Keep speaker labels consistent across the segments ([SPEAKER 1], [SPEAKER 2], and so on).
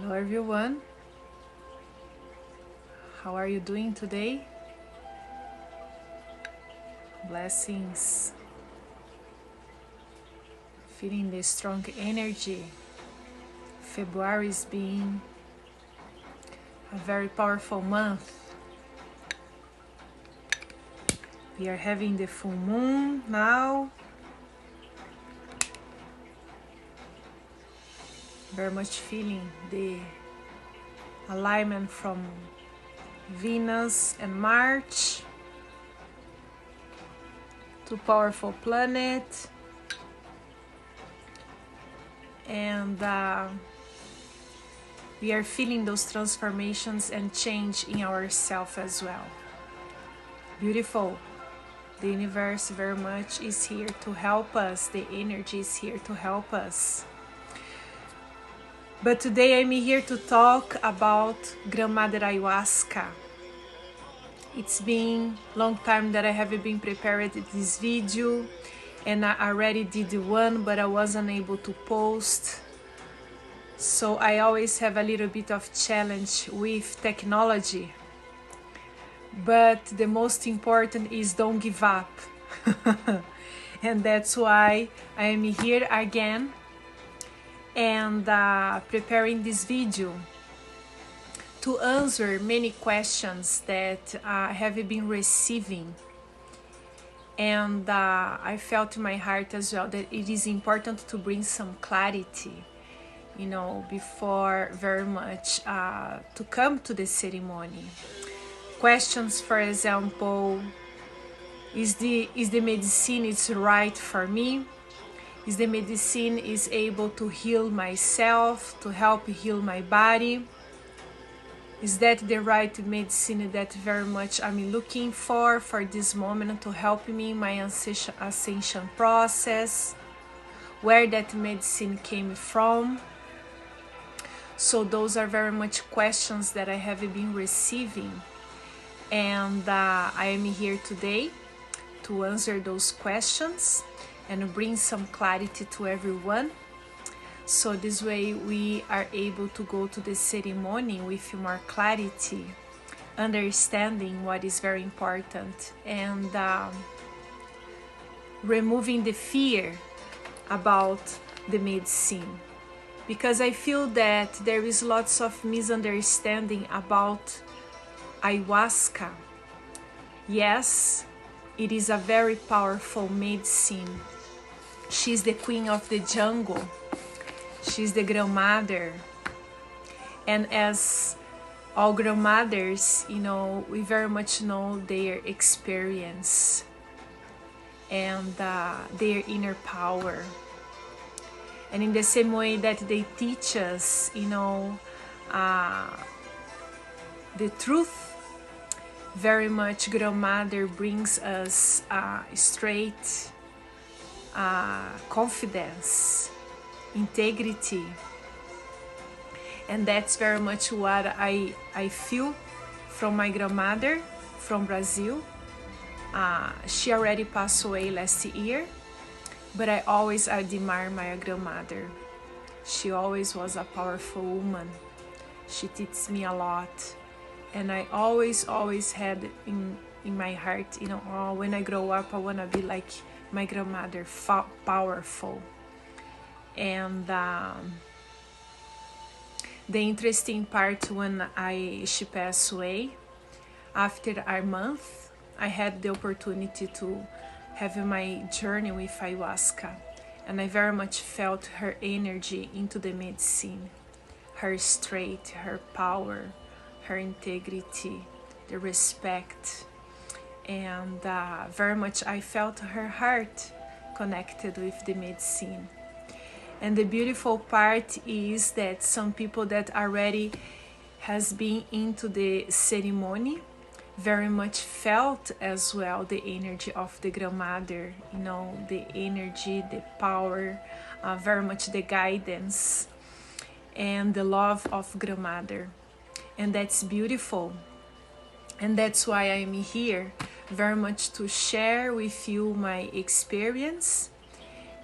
[SPEAKER 1] Hello everyone, how are you doing today? Blessings, feeling the strong energy. February is being a very powerful month. We are having the full moon now. Very much feeling the alignment from Venus and Mars, two powerful planets, and we are feeling those transformations and change in ourselves as well. Beautiful. The universe very much is here to help us. The energy is here to help us. But today I'm here to talk about Grandmother Ayahuasca. It's been a long time that I have been preparing this video, and I already did one, but I wasn't able to post. So I always have a little bit of challenge with technology. But the most important is don't give up. And that's why I am here again and preparing this video to answer many questions that I have been receiving. And I felt in my heart as well that it is important to bring some clarity, you know, before very much to come to the ceremony. Questions, for example, is the medicine is right for me? Is the medicine is able to heal myself, to help heal my body? Is that the right medicine that very much I'm looking for this moment to help me in my ascension process? Where that medicine came from? So those are very much questions that I have been receiving, and I am here today to answer those questions and bring some clarity to everyone. So this way we are able to go to the ceremony with more clarity, understanding what is very important, and removing the fear about the medicine. Because I feel that there is lots of misunderstanding about ayahuasca. Yes, it is a very powerful medicine. She's the queen of the jungle. She's the grandmother. And as all grandmothers, you know, we very much know their experience and their inner power. And in the same way that they teach us, you know, the truth, very much grandmother brings us straight confidence, integrity, and that's very much what I feel from my grandmother from Brazil. She already passed away last year, but I always admire my grandmother. She always was a powerful woman. She teaches me a lot, and I always had in my heart, you know, oh, when I grow up I want to be like my grandmother, powerful. And the interesting part, when she passed away, after a month I had the opportunity to have my journey with ayahuasca, and I very much felt her energy into the medicine, her strength, her power, her integrity, the respect, and very much I felt her heart connected with the medicine. And the beautiful part is that some people that already has been into the ceremony very much felt as well the energy of the grandmother, you know, the energy, the power, very much the guidance and the love of grandmother. And that's beautiful. And that's why I'm here, very much to share with you my experience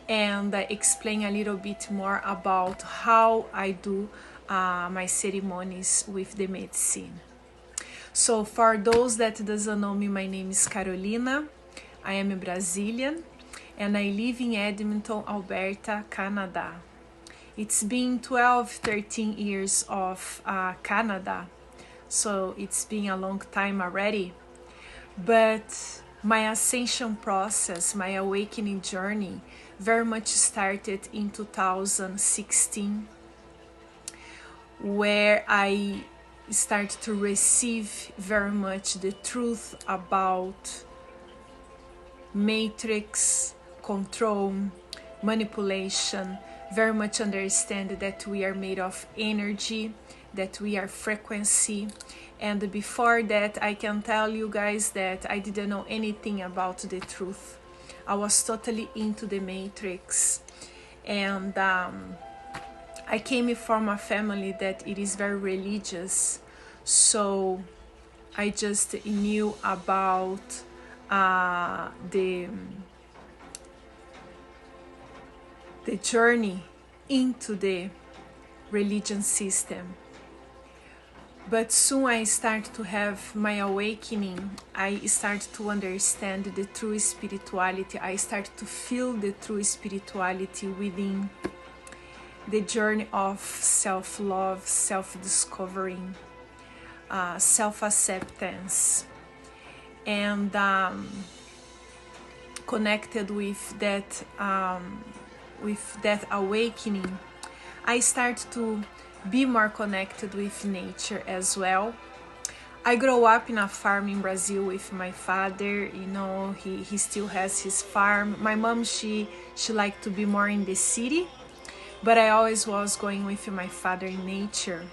[SPEAKER 1] and explain a little bit more about how I do my ceremonies with the medicine. So for those that doesn't know me, my name is Carolina. I am a Brazilian and I live in Edmonton, Alberta, Canada. It's been 13 years of Canada, so it's been a long time already. But my ascension process, my awakening journey, very much started in 2016, where I started to receive very much the truth about matrix, control, manipulation, very much understand that we are made of energy, that we are frequency. And before that, I can tell you guys that I didn't know anything about the truth. I was totally into the matrix, and I came from a family that it is very religious, so I just knew about the journey into the religion system. But soon I started to have my awakening. I started to understand the true spirituality. I started to feel the true spirituality within the journey of self-love, self-discovering, self-acceptance, and connected with that awakening, I started to be more connected with nature as well. I grew up in a farm in Brazil with my father. You know, he still has his farm. My mom, she liked to be more in the city, but I always was going with my father in nature.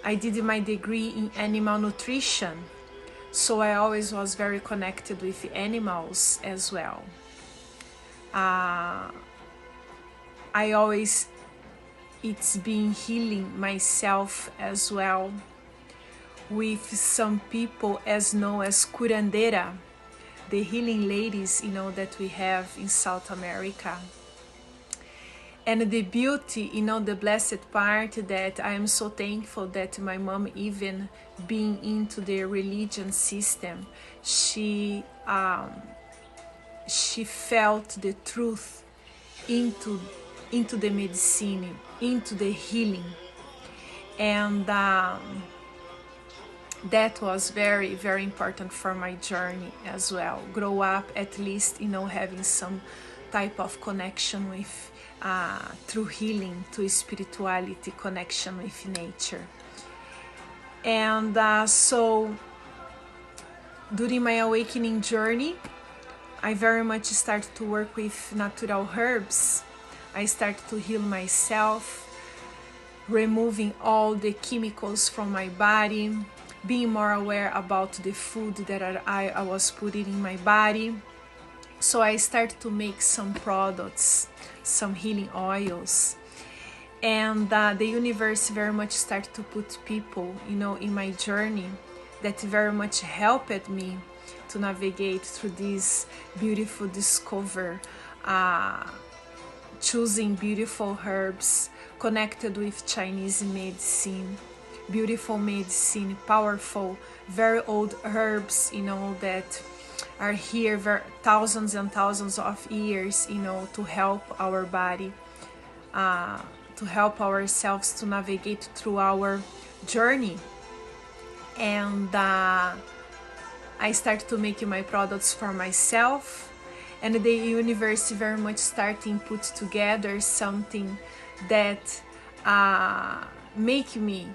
[SPEAKER 1] I did my degree in animal nutrition, so I always was very connected with the animals as well. It's been healing myself as well with some people as known as curandeira, the healing ladies, you know, that we have in South America. And the beauty, you know, the blessed part that I am so thankful that my mom, even being into the religion system, she felt the truth into the medicine, into the healing, and that was very, very important for my journey as well. Grow up at least, you know, having some type of connection with through healing, to spirituality, connection with nature. And so during my awakening journey, I very much started to work with natural herbs. I started to heal myself, removing all the chemicals from my body, being more aware about the food that I was putting in my body. So I started to make some products, some healing oils, and the universe very much started to put people, you know, in my journey that very much helped me to navigate through this beautiful discover, choosing beautiful herbs, connected with Chinese medicine, beautiful medicine, powerful, very old herbs, you know, that are here thousands and thousands of years, you know, to help our body, to help ourselves to navigate through our journey. And I started to make my products for myself, and the universe very much starting put together something that make me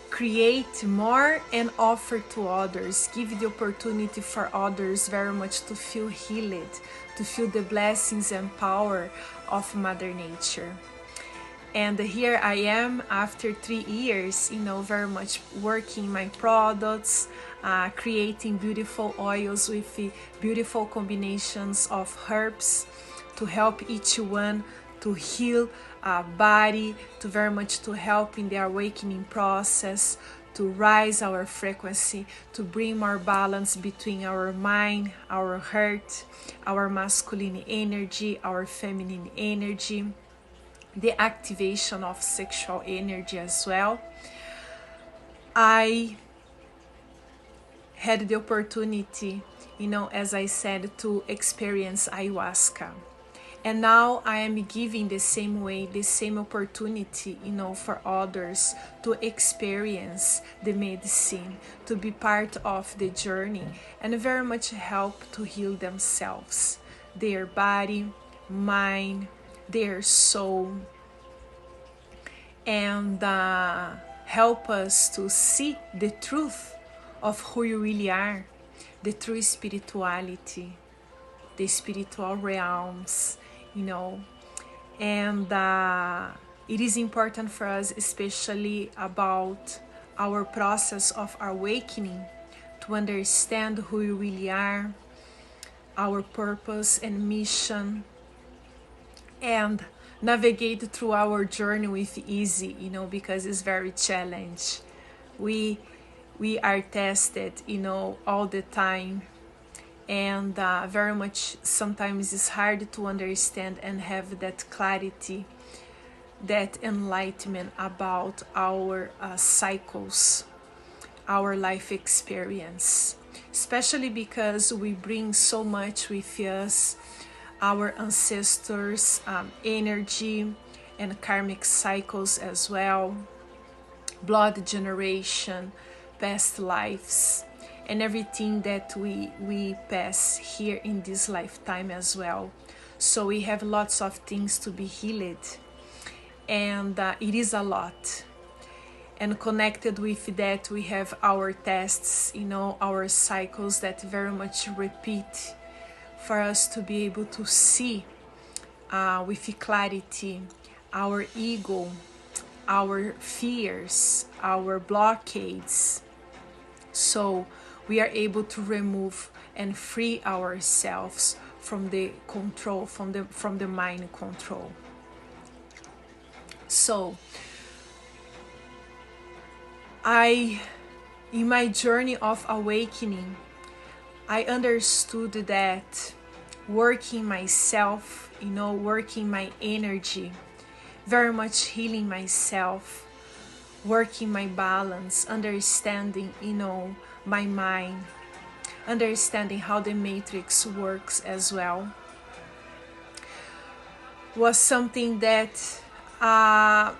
[SPEAKER 1] create more and offer to others, give the opportunity for others very much to feel healed, to feel the blessings and power of Mother Nature. And here I am after 3 years, you know, very much working my products, creating beautiful oils with beautiful combinations of herbs to help each one to heal body, to very much to help in the awakening process, to rise our frequency, to bring more balance between our mind, our heart, our masculine energy, our feminine energy, the activation of sexual energy as well. I had the opportunity, as I said, to experience ayahuasca. And now I am giving the same way, the same opportunity, for others to experience the medicine, to be part of the journey, and very much help to heal themselves, their body, mind, their soul, and help us to see the truth of who you really are, the true spirituality, the spiritual realms, and it is important for us, especially about our process of awakening, to understand who we really are, our purpose and mission, and navigate through our journey with ease, because it's very challenging. We are tested, all the time, and very much sometimes it's hard to understand and have that clarity, that enlightenment about our cycles, our life experience, especially because we bring so much with us, our ancestors' energy and karmic cycles as well, blood generation, past lives, and everything that we pass here in this lifetime as well. So we have lots of things to be healed, and it is a lot. And connected with that, we have our tests, our cycles that very much repeat, for us to be able to see with clarity our ego, our fears, our blockades, so we are able to remove and free ourselves from the control, from the mind control. So in my journey of awakening, I understood that working myself, working my energy, very much healing myself, working my balance, understanding, my mind, understanding how the matrix works as well, was something that I'm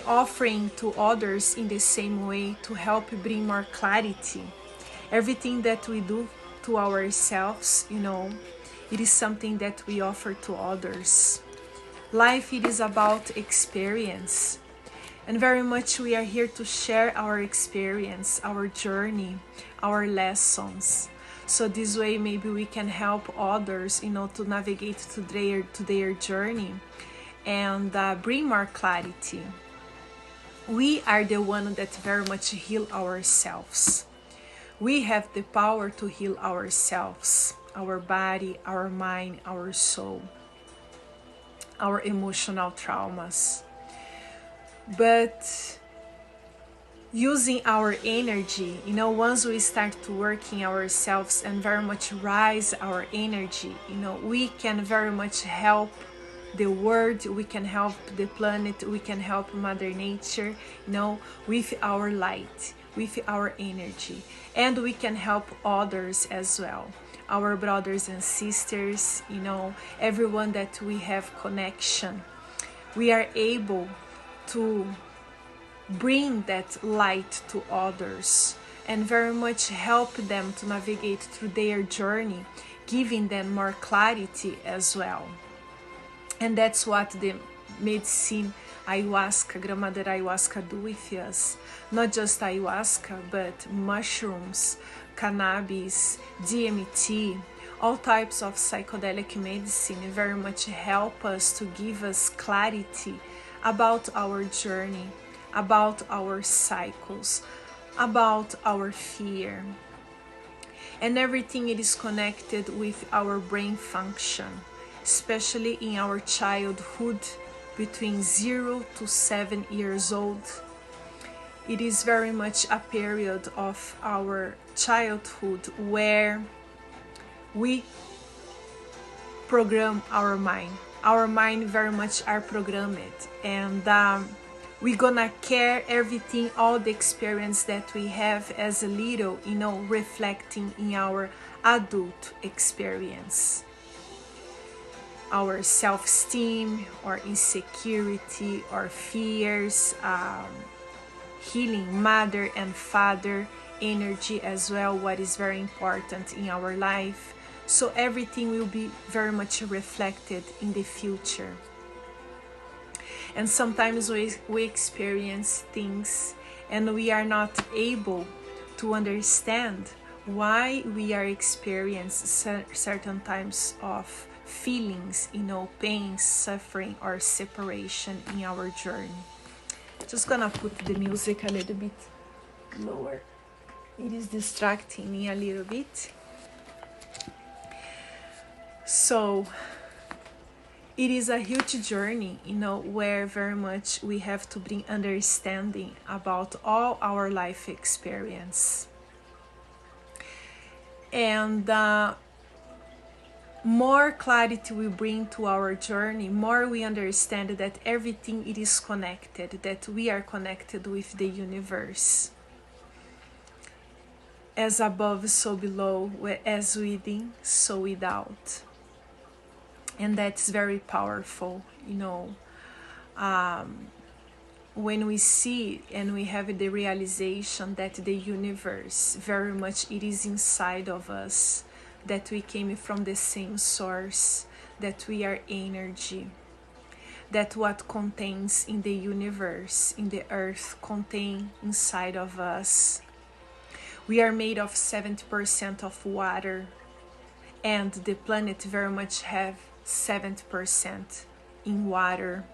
[SPEAKER 1] offering to others in the same way, to help bring more clarity. Everything that we do to ourselves, it is something that we offer to others. Life, it is about experience, and very much we are here to share our experience, our journey, our lessons. So this way maybe we can help others, to navigate to their journey and bring more clarity. We are the one that very much heal ourselves. We have the power to heal ourselves, our body, our mind, our soul, our emotional traumas. But using our energy, once we start to working ourselves and very much rise our energy, we can very much help the world, we can help the planet, we can help Mother Nature, with our light, with our energy, and we can help others as well, our brothers and sisters, everyone that we have connection. We are able to bring that light to others and very much help them to navigate through their journey, giving them more clarity as well. And that's what the medicine ayahuasca, gramadeira ayahuasca, do with us. Not just ayahuasca, but mushrooms, cannabis, DMT, all types of psychedelic medicine very much help us to give us clarity about our journey, about our cycles, about our fear. And everything, it is connected with our brain function, especially in our childhood, between 0 to 7 years old. It is very much a period of our childhood where we program our mind, our mind very much are programmed, and we're gonna care everything, all the experience that we have as a little, reflecting in our adult experience, our self-esteem or insecurity or fears, healing mother and father energy as well, what is very important in our life. So everything will be very much reflected in the future. And sometimes we experience things and we are not able to understand why we are experiencing certain types of feelings, pain, suffering, or separation in our journey. Just gonna put the music a little bit lower. It is distracting me a little bit. So it is a huge journey, where very much we have to bring understanding about all our life experience. And more clarity we bring to our journey, more we understand that everything it is connected, that we are connected with the universe. As above, so below, as within, so without. And that's very powerful, when we see and we have the realization that the universe, very much it is inside of us, that we came from the same source, that we are energy, that what contains in the universe, in the earth, contain inside of us. We are made of 70% of water, and the planet very much have 70% in water.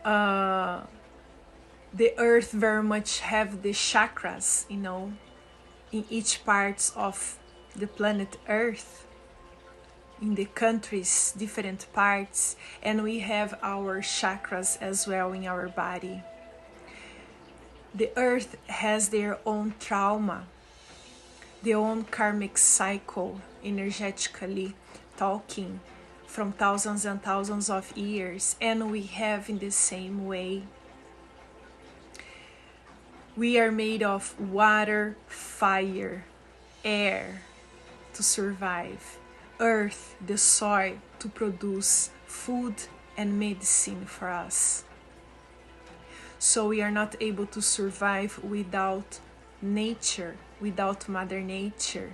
[SPEAKER 1] The earth very much have the chakras, in each part of the planet Earth, in the countries, different parts, and we have our chakras as well in our body. The earth has their own trauma, their own karmic cycle, energetically talking, from thousands and thousands of years, and we have in the same way. We are made of water, fire, air to survive, earth, the soil to produce food and medicine for us. So we are not able to survive without nature, without Mother Nature.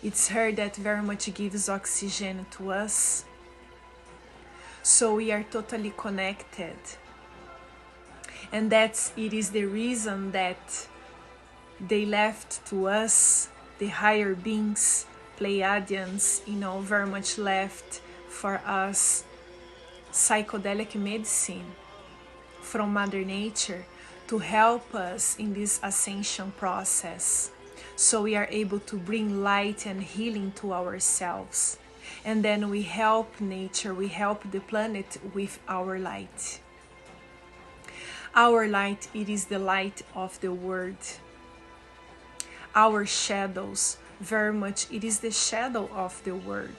[SPEAKER 1] It's her that very much gives oxygen to us. So we are totally connected. And it is the reason that they left to us, the higher beings, Pleiadians, very much left for us psychedelic medicine from Mother Nature to help us in this ascension process. So we are able to bring light and healing to ourselves. And then we help nature, we help the planet with our light. Our light, it is the light of the Word. Our shadows, very much, it is the shadow of the Word.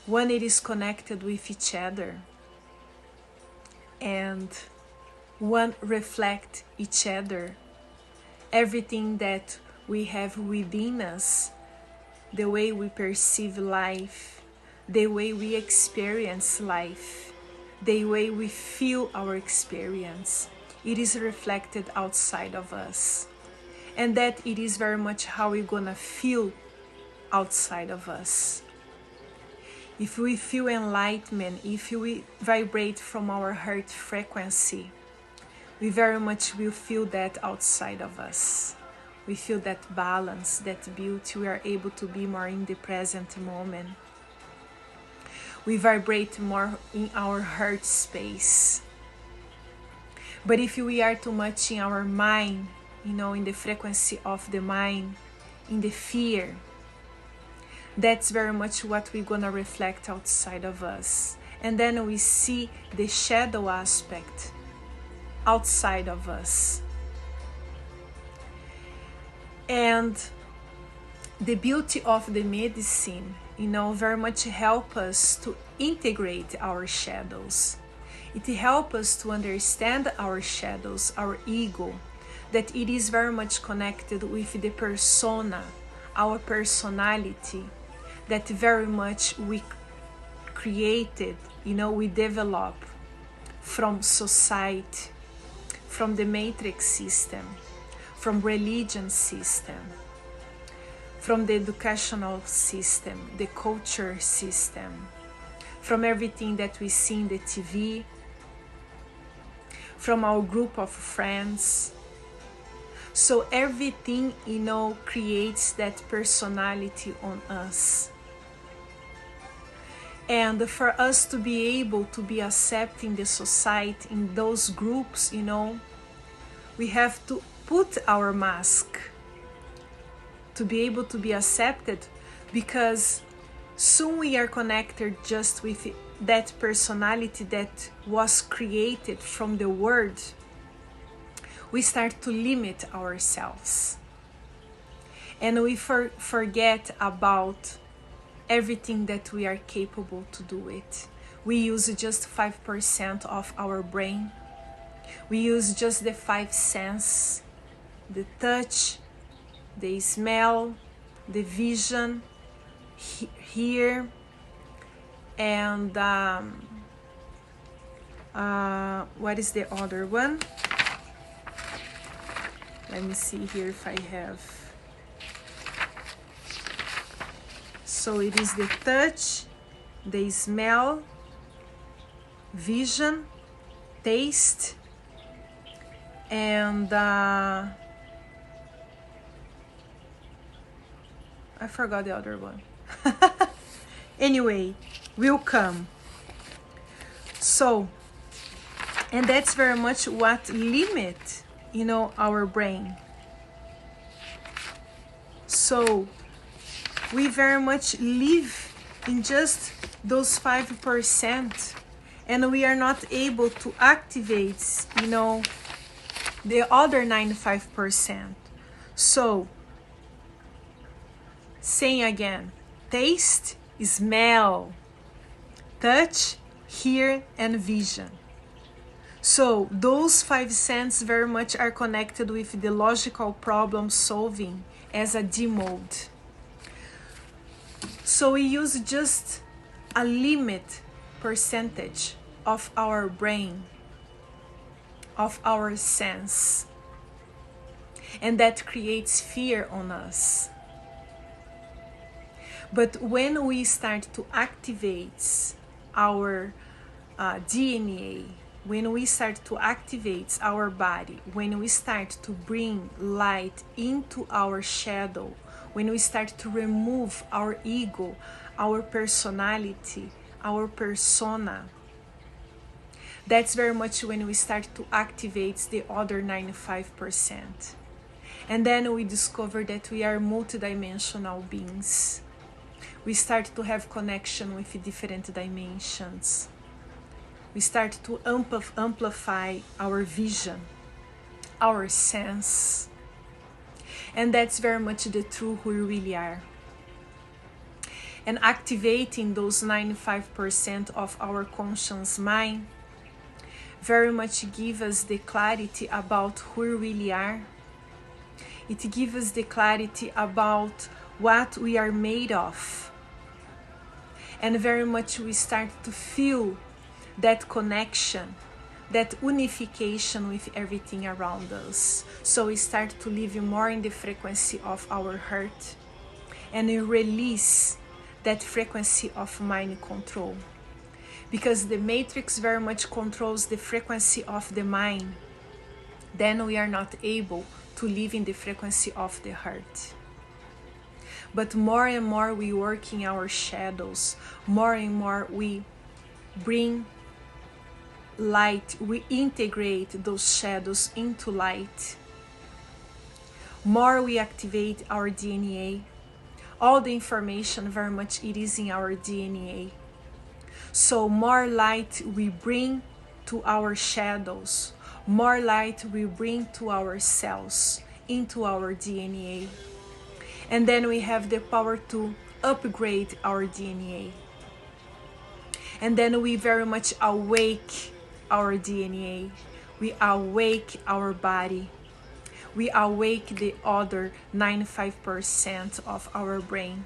[SPEAKER 1] When it is connected with each other, and one reflect each other, everything that we have within us, the way we perceive life, the way we experience life, the way we feel our experience, it is reflected outside of us. And that it is very much how we're gonna feel outside of us. If we feel enlightenment, if we vibrate from our heart frequency, we very much will feel that outside of us. We feel that balance, that beauty. We are able to be more in the present moment. We vibrate more in our heart space. But if we are too much in our mind, in the frequency of the mind, in the fear, that's very much what we're gonna reflect outside of us. And then we see the shadow aspect outside of us. And the beauty of the medicine, very much help us to integrate our shadows. It helps us to understand our shadows, our ego, that it is very much connected with the persona, our personality, that very much we created, we develop from society, from the matrix system, from religion system, from the educational system, the culture system, from everything that we see in the TV, from our group of friends. So everything, creates that personality on us. And for us to be able to be accepted in the society, in those groups, we have to put our mask to be able to be accepted, because soon we are connected just with that personality that was created from the word. We start to limit ourselves, and we forget about everything that we are capable to do it. We use just 5% of our brain. We use just the 5 senses: the touch, the smell, the vision, hear, and what is the other one? Let me see here if I have. So it is the touch, the smell, vision, taste, and I forgot the other one. Anyway, will come. So, and that's very much what limit, our brain. So we very much live in just those 5%, and we are not able to activate, the other 95%. So, saying again, taste, smell, touch, hear, and vision. So those 5 senses very much are connected with the logical problem solving as a D mode. So we use just a limit percentage of our brain, of our sense, and that creates fear on us. But when we start to activate our DNA, when we start to activate our body, when we start to bring light into our shadow, when we start to remove our ego, our personality, our persona, that's very much when we start to activate the other 95%. And then we discover that we are multidimensional beings. We start to have connection with different dimensions. We start to amplify our vision, our sense. And that's very much the true who we really are. And activating those 95% of our conscious mind very much gives us the clarity about who we really are. It gives us the clarity about what we are made of. And very much we start to feel that connection, that unification with everything around us. So we start to live more in the frequency of our heart, and we release that frequency of mind control. Because the matrix very much controls the frequency of the mind, then we are not able to live in the frequency of the heart. But more and more we work in our shadows, more and more we bring light, we integrate those shadows into light. More we activate our DNA. All the information very much it is in our DNA. So more light we bring to our shadows, more light we bring to ourselves, into our DNA. And then we have the power to upgrade our DNA. And then we very much awake our DNA. We awake our body. We awake the other 95% of our brain.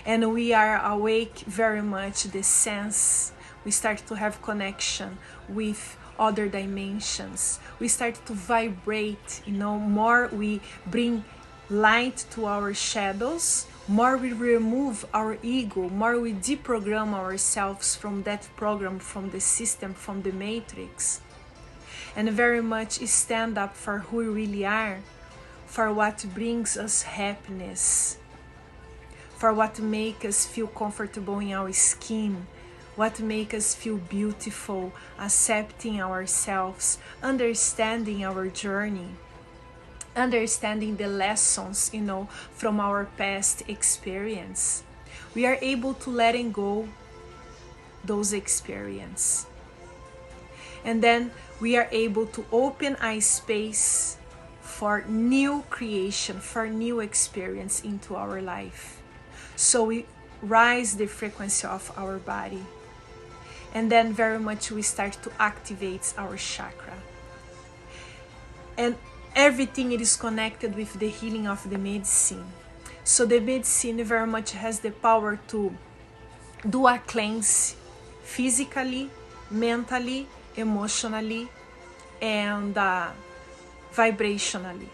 [SPEAKER 1] And we are awake very much the sense. We start to have connection with other dimensions. We start to vibrate, more we bring light to our shadows, more we remove our ego, more we deprogram ourselves from that program, from the system, from the matrix, and very much stand up for who we really are, for what brings us happiness, for what makes us feel comfortable in our skin, what makes us feel beautiful, accepting ourselves, understanding our journey, understanding the lessons, from our past experience. We are able to letting go those experiences. And then we are able to open a space for new creation, for new experience into our life. So we rise the frequency of our body. And then very much we start to activate our chakra. And everything it is connected with the healing of the medicine. So the medicine very much has the power to do a cleanse physically, mentally, emotionally, and vibrationally.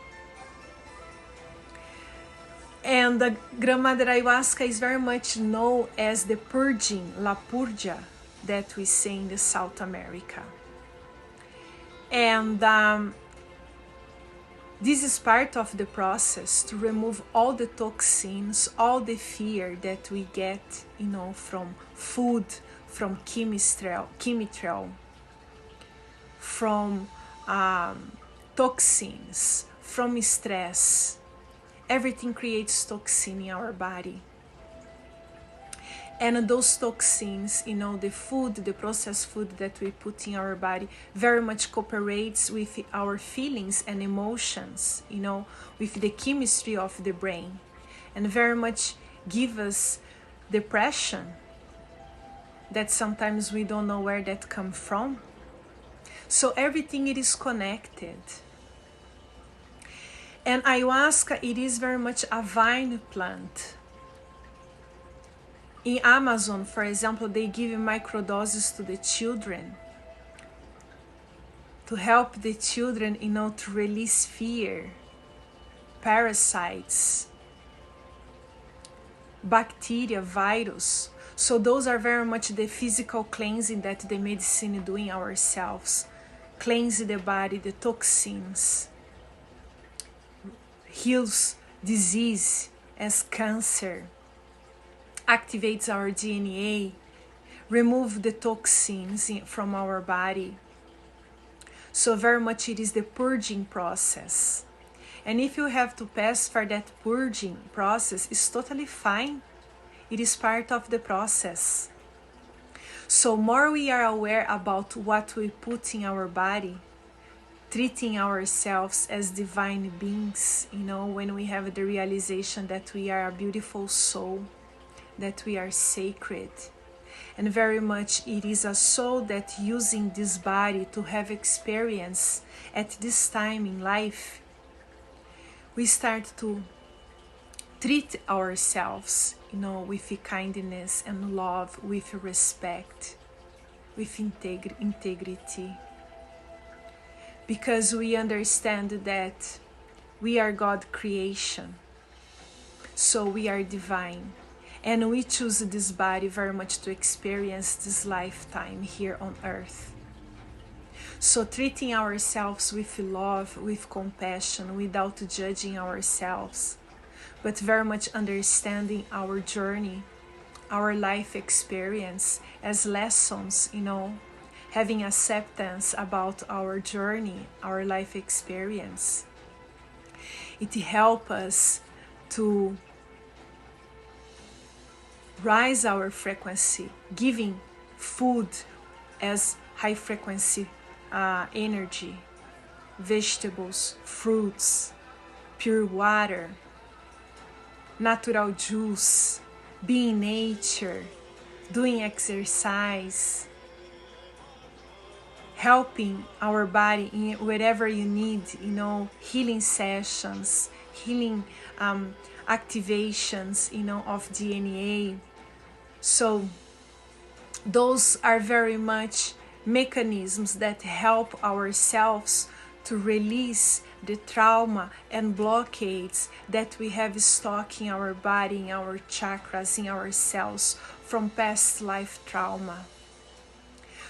[SPEAKER 1] And the Grandmother Ayahuasca is very much known as the purging, La Purga, that we say in the South America. And this is part of the process to remove all the toxins, all the fear that we get, from food, from chemical, from toxins, from stress. Everything creates toxin in our body. And those toxins, the food, the processed food that we put in our body very much cooperates with our feelings and emotions, with the chemistry of the brain, and very much give us depression that sometimes we don't know where that comes from. So everything it is connected. And ayahuasca, it is very much a vine plant. In Amazon, for example, they give microdoses to the children to help the children, to release fear, parasites, bacteria, virus. So those are very much the physical cleansing that the medicine doing ourselves. Cleanse the body, the toxins, heals disease as cancer, activates our DNA, remove the toxins from our body. So very much it is the purging process. And if you have to pass for that purging process, it's totally fine. It is part of the process. So more we are aware about what we put in our body, treating ourselves as divine beings, when we have the realization that we are a beautiful soul, that we are sacred. And very much it is a soul that using this body to have experience at this time in life, we start to treat ourselves, with kindness and love, with respect, with integrity. Because we understand that we are God creation, so we are divine. And we choose this body very much to experience this lifetime here on earth. So treating ourselves with love, with compassion, without judging ourselves, but very much understanding our journey, our life experience as lessons, having acceptance about our journey, our life experience. It helps us to rise our frequency, giving food as high frequency energy, vegetables, fruits, pure water, natural juice, being in nature, doing exercise, helping our body in whatever you need, you know, healing sessions, healing activations, you know, of DNA. So those are very much mechanisms that help ourselves to release the trauma and blockades that we have stuck in our body, in our chakras, in our cells from past life trauma.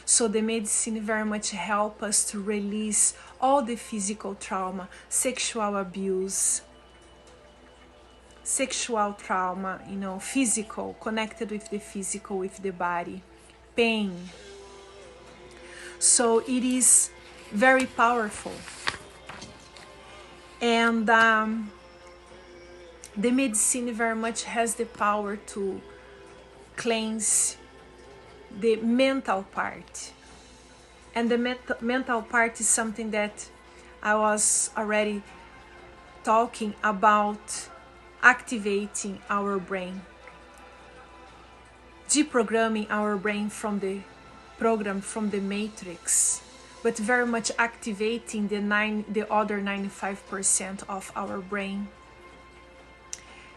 [SPEAKER 1] So the medicine very much help us to release all the physical trauma, sexual abuse, sexual trauma, you know, physical, connected with the physical, with the body, pain. So it is very powerful. And the medicine very much has the power to cleanse the mental part. And the mental part is something that I was already talking about, activating our brain, deprogramming our brain from the program, from the matrix, but very much activating the other 95% of our brain,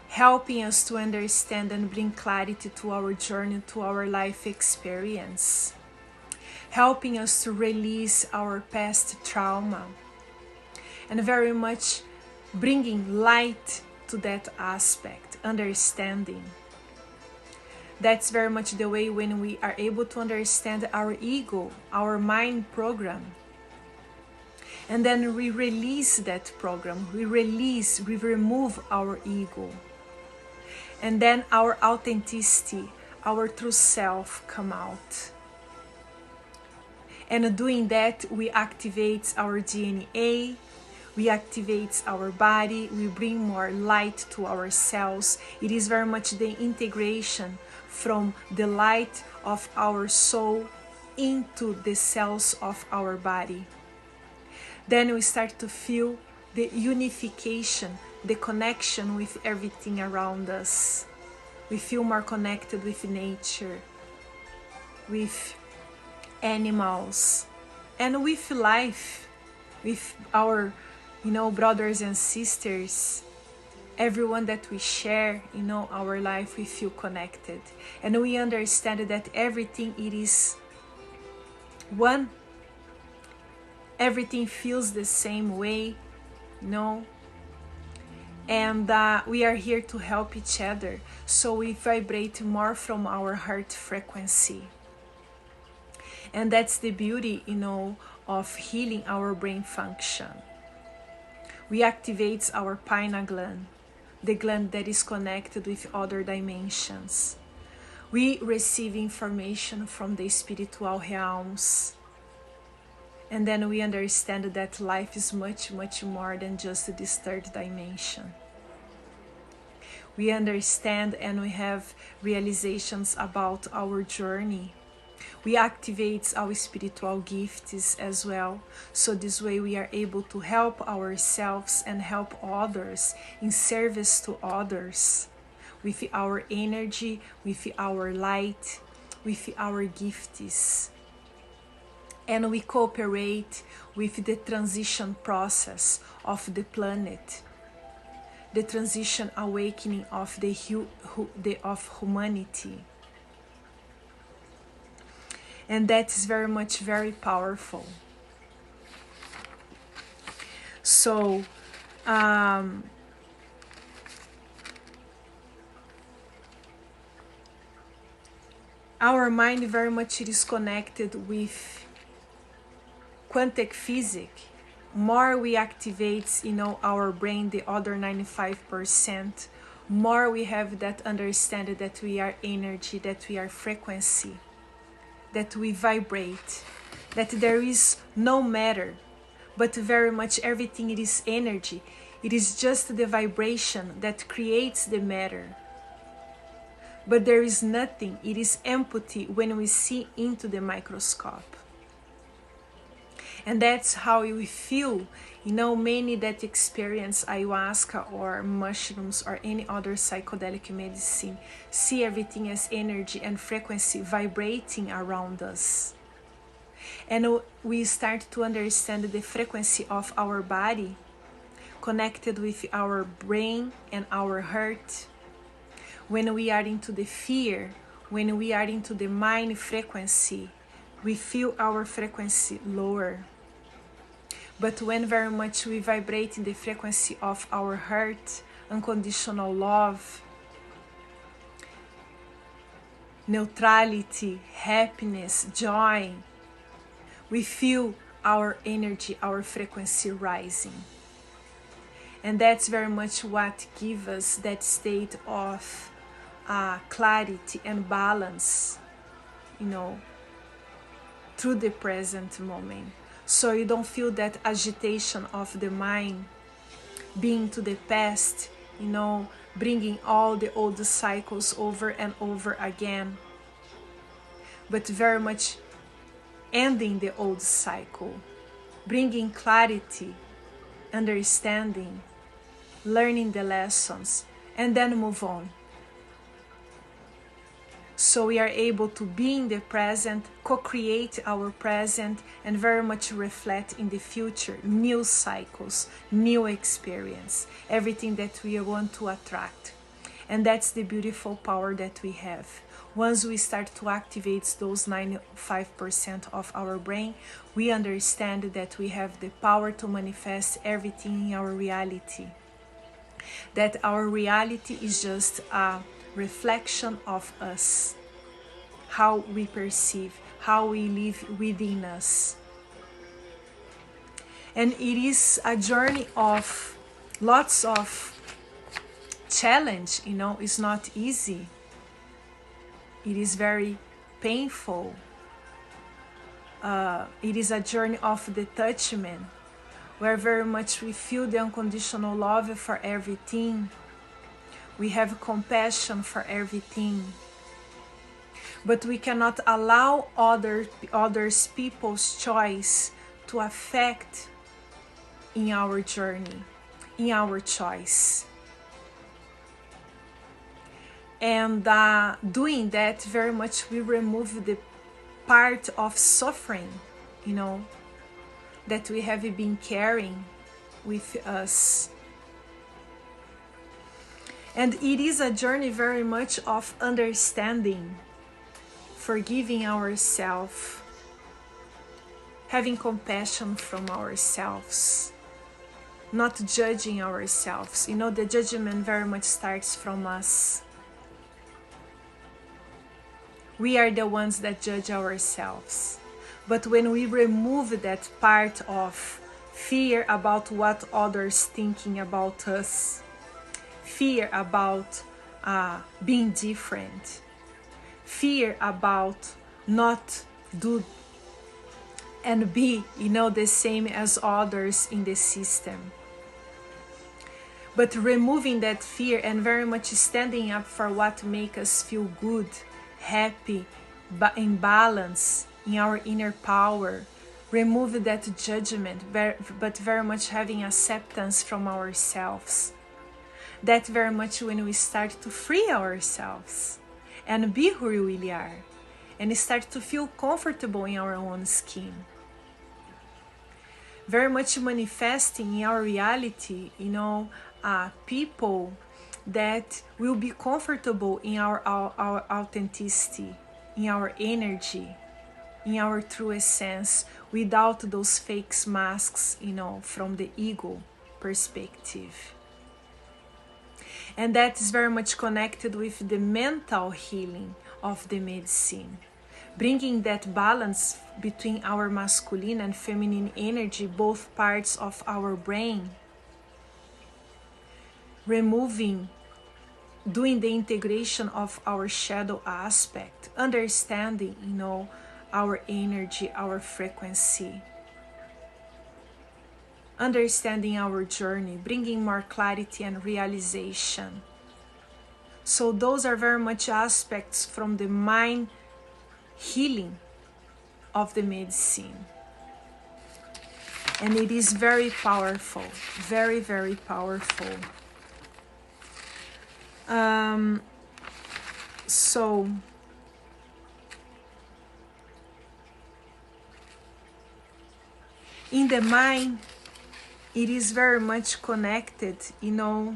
[SPEAKER 1] helping us to understand and bring clarity to our journey, to our life experience, helping us to release our past trauma, and very much bringing light to that aspect, understanding. That's very much the way when we are able to understand our ego, our mind program. And then we release that program, we remove our ego. And then our authenticity, our true self come out. And doing that, we activate our DNA, we activate our body, we bring more light to our cells. It is very much the integration from the light of our soul into the cells of our body. Then we start to feel the unification, the connection with everything around us. We feel more connected with nature, with animals, and with life, with our, you know, brothers and sisters, everyone that we share, you know, our life. We feel connected, and we understand that everything, it is one. Everything feels the same way, you know, and we are here to help each other. So we vibrate more from our heart frequency, and that's the beauty, you know, of healing our brain function. We activate our pineal gland, the gland that is connected with other dimensions. We receive information from the spiritual realms. And then we understand that life is much, much more than just this third dimension. We understand and we have realizations about our journey. We activate our spiritual gifts as well. So this way we are able to help ourselves and help others, in service to others, with our energy, with our light, with our gifts. And we cooperate with the transition process of the planet, the transition awakening of of humanity. And that is very much very powerful. So our mind very much is connected with quantum physics. More we activate, you know, our brain, the other 95%, more we have that understanding that we are energy, that we are frequency, that we vibrate, that there is no matter, but very much everything, it is energy. It is just the vibration that creates the matter. But there is nothing, it is empty when we see into the microscope. And that's how we feel. You know, many that experience ayahuasca or mushrooms or any other psychedelic medicine see everything as energy and frequency vibrating around us. And we start to understand the frequency of our body connected with our brain and our heart. When we are into the fear, when we are into the mind frequency, we feel our frequency lower. But when very much we vibrate in the frequency of our heart, unconditional love, neutrality, happiness, joy, we feel our energy, our frequency rising. And that's very much what gives us that state of clarity and balance, you know, through the present moment. So you don't feel that agitation of the mind, being to the past, you know, bringing all the old cycles over and over again, but very much ending the old cycle, bringing clarity, understanding, learning the lessons, and then move on. So we are able to be in the present, co-create our present, and very much reflect in the future, new cycles, new experience, everything that we want to attract. And that's the beautiful power that we have. Once we start to activate those 95% of our brain, we understand that we have the power to manifest everything in our reality. That our reality is just a reflection of us, how we perceive, how we live within us. And it is a journey of lots of challenge, you know, it's not easy. It is very painful. It is a journey of detachment, where very much we feel the unconditional love for everything. We have compassion for everything. But we cannot allow others people's choice to affect in our journey, in our choice. And doing that, very much we remove the part of suffering, you know, that we have been carrying with us. And it is a journey very much of understanding, forgiving ourselves, having compassion from ourselves, not judging ourselves. You know, the judgment very much starts from us. We are the ones that judge ourselves. But when we remove that part of fear about what others thinking about us, fear about being different, fear about not do and be, you know, the same as others in the system. But removing that fear and very much standing up for what makes us feel good, happy, but in balance, in our inner power, remove that judgment, but very much having acceptance from ourselves. That very much when we start to free ourselves and be who we really are, and start to feel comfortable in our own skin. Very much manifesting in our reality, you know, people that will be comfortable in our authenticity, in our energy, in our true essence, without those fake masks, you know, from the ego perspective. And that is very much connected with the mental healing of the medicine, bringing that balance between our masculine and feminine energy, both parts of our brain, removing, doing the integration of our shadow aspect, understanding, you know, our energy, our frequency, understanding our journey, bringing more clarity and realization. So those are very much aspects from the mind healing of the medicine. And it is very powerful, very, very powerful. So in the mind, it is very much connected, you know,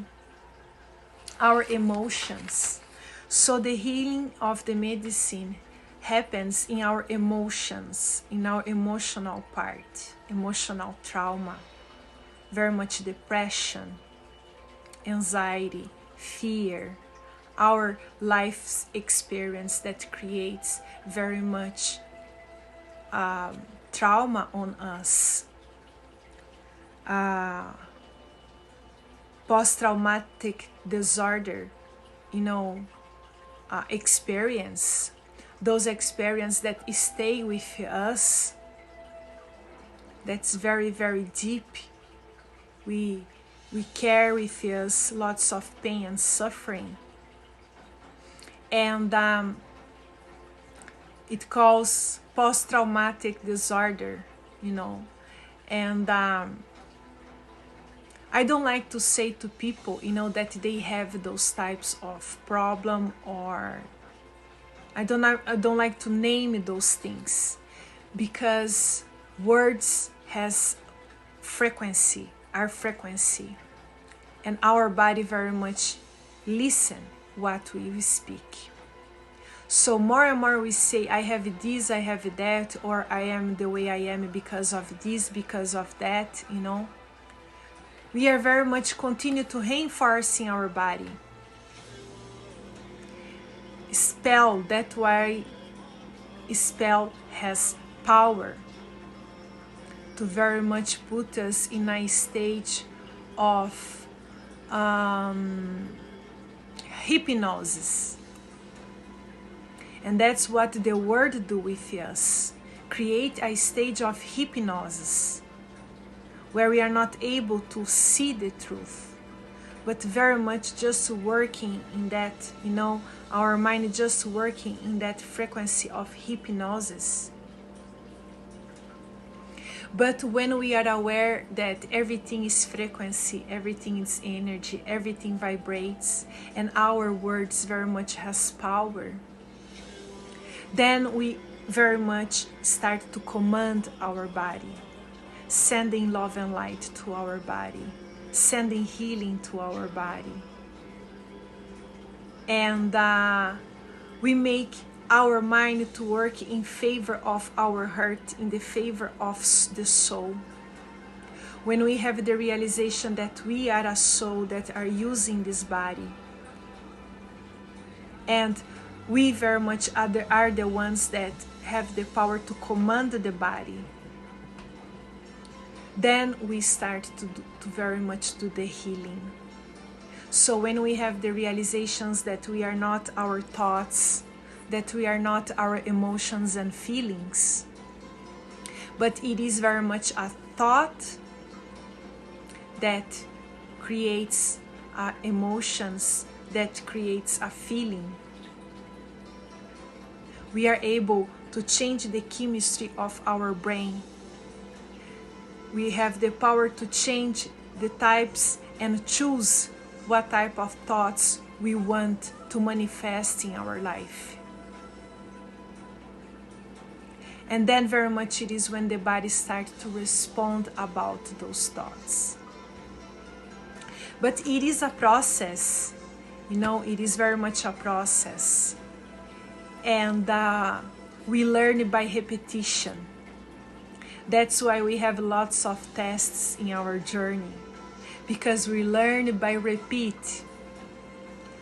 [SPEAKER 1] our emotions. So the healing of the medicine happens in our emotions, in our emotional part, emotional trauma, very much depression, anxiety, fear, our life's experience that creates very much trauma on us. Post-traumatic disorder, you know, experience, those experiences that stay with us, that's very, very deep. We carry with us lots of pain and suffering. And it calls post-traumatic disorder, you know. And I don't like to say to people, you know, that they have those types of problem, or I don't like to name those things, because words has frequency, our frequency, and our body very much listen what we speak. So more and more we say, I have this, I have that, or I am the way I am because of this, because of that, you know. We are very much continue to reinforcing our body. Spell, that's why spell has power to very much put us in a stage of hypnosis. And that's what the word do with us. Create a stage of hypnosis, where we are not able to see the truth, but very much just working in that, you know, our mind just working in that frequency of hypnosis. But when we are aware that everything is frequency, everything is energy, everything vibrates, and our words very much has power, then we very much start to command our body, sending love and light to our body, sending healing to our body. And we make our mind to work in favor of our heart, in the favor of the soul. When we have the realization that we are a soul that are using this body, and we very much are the ones that have the power to command the body, then we start to very much do the healing. So when we have the realizations that we are not our thoughts, that we are not our emotions and feelings, but it is very much a thought that creates emotions, that creates a feeling, we are able to change the chemistry of our brain. We have the power to change the types and choose what type of thoughts we want to manifest in our life. And then very much it is when the body starts to respond about those thoughts. But it is a process, you know, it is very much a process. And we learn by repetition. That's why we have lots of tests in our journey, because we learn by repeat.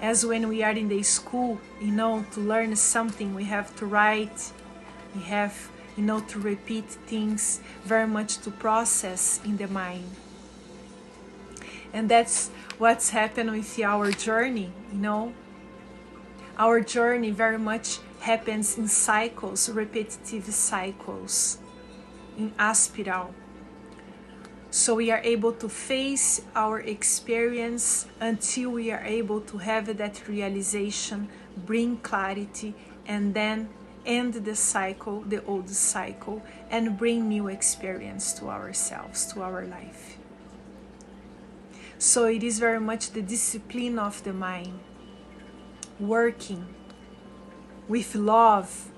[SPEAKER 1] As when we are in the school, you know, to learn something, we have to write, we have, you know, to repeat things, very much to process in the mind. And that's what's happened with our journey, you know. Our journey very much happens in cycles, repetitive cycles, in a spiral. So we are able to face our experience until we are able to have that realization, bring clarity, and then end the cycle, the old cycle, and bring new experience to ourselves, to our life. So it is very much the discipline of the mind, working with love,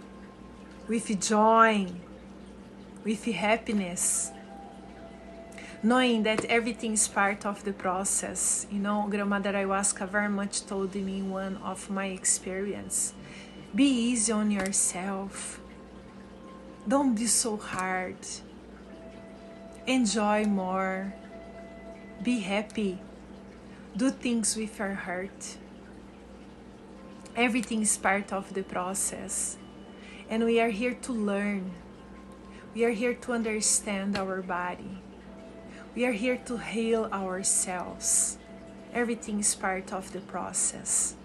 [SPEAKER 1] with joy, with happiness, knowing that everything is part of the process. You know, Grandmother Ayahuasca very much told me in one of my experience, be easy on yourself. Don't be so hard. Enjoy more. Be happy. Do things with your heart. Everything is part of the process. And we are here to learn. We are here to understand our body. We are here to heal ourselves. Everything is part of the process.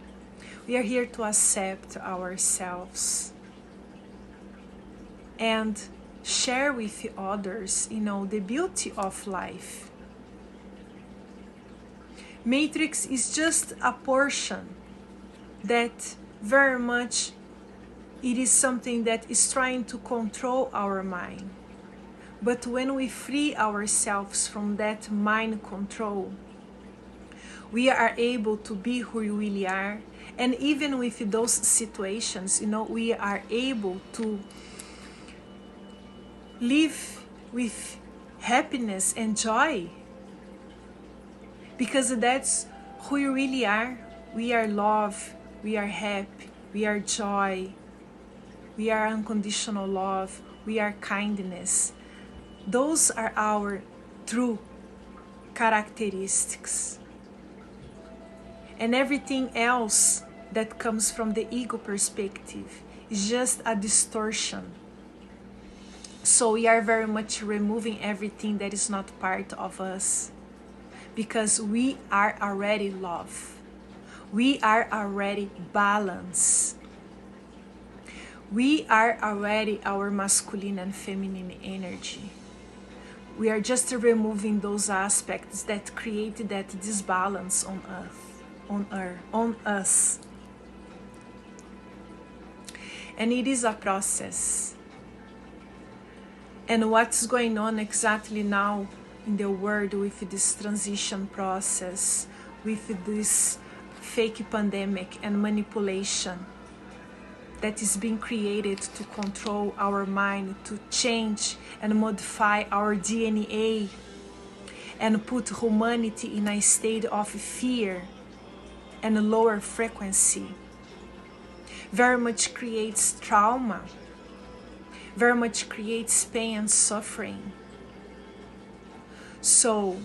[SPEAKER 1] We are here to accept ourselves and share with others, you know, the beauty of life. Matrix is just a portion that very much it is something that is trying to control our mind. But when we free ourselves from that mind control, we are able to be who we really are. And even with those situations, you know, we are able to live with happiness and joy. Because that's who we really are. We are love, we are happy, we are joy, we are unconditional love, we are kindness. Those are our true characteristics. And everything else that comes from the ego perspective is just a distortion. So we are very much removing everything that is not part of us, because we are already love. We are already balance. We are already our masculine and feminine energy. We are just removing those aspects that create that disbalance on us. And it is a process. And what's going on exactly now in the world with this transition process, with this fake pandemic and manipulation that is being created to control our mind, to change and modify our DNA and put humanity in a state of fear and lower frequency, very much creates trauma, very much creates pain and suffering. So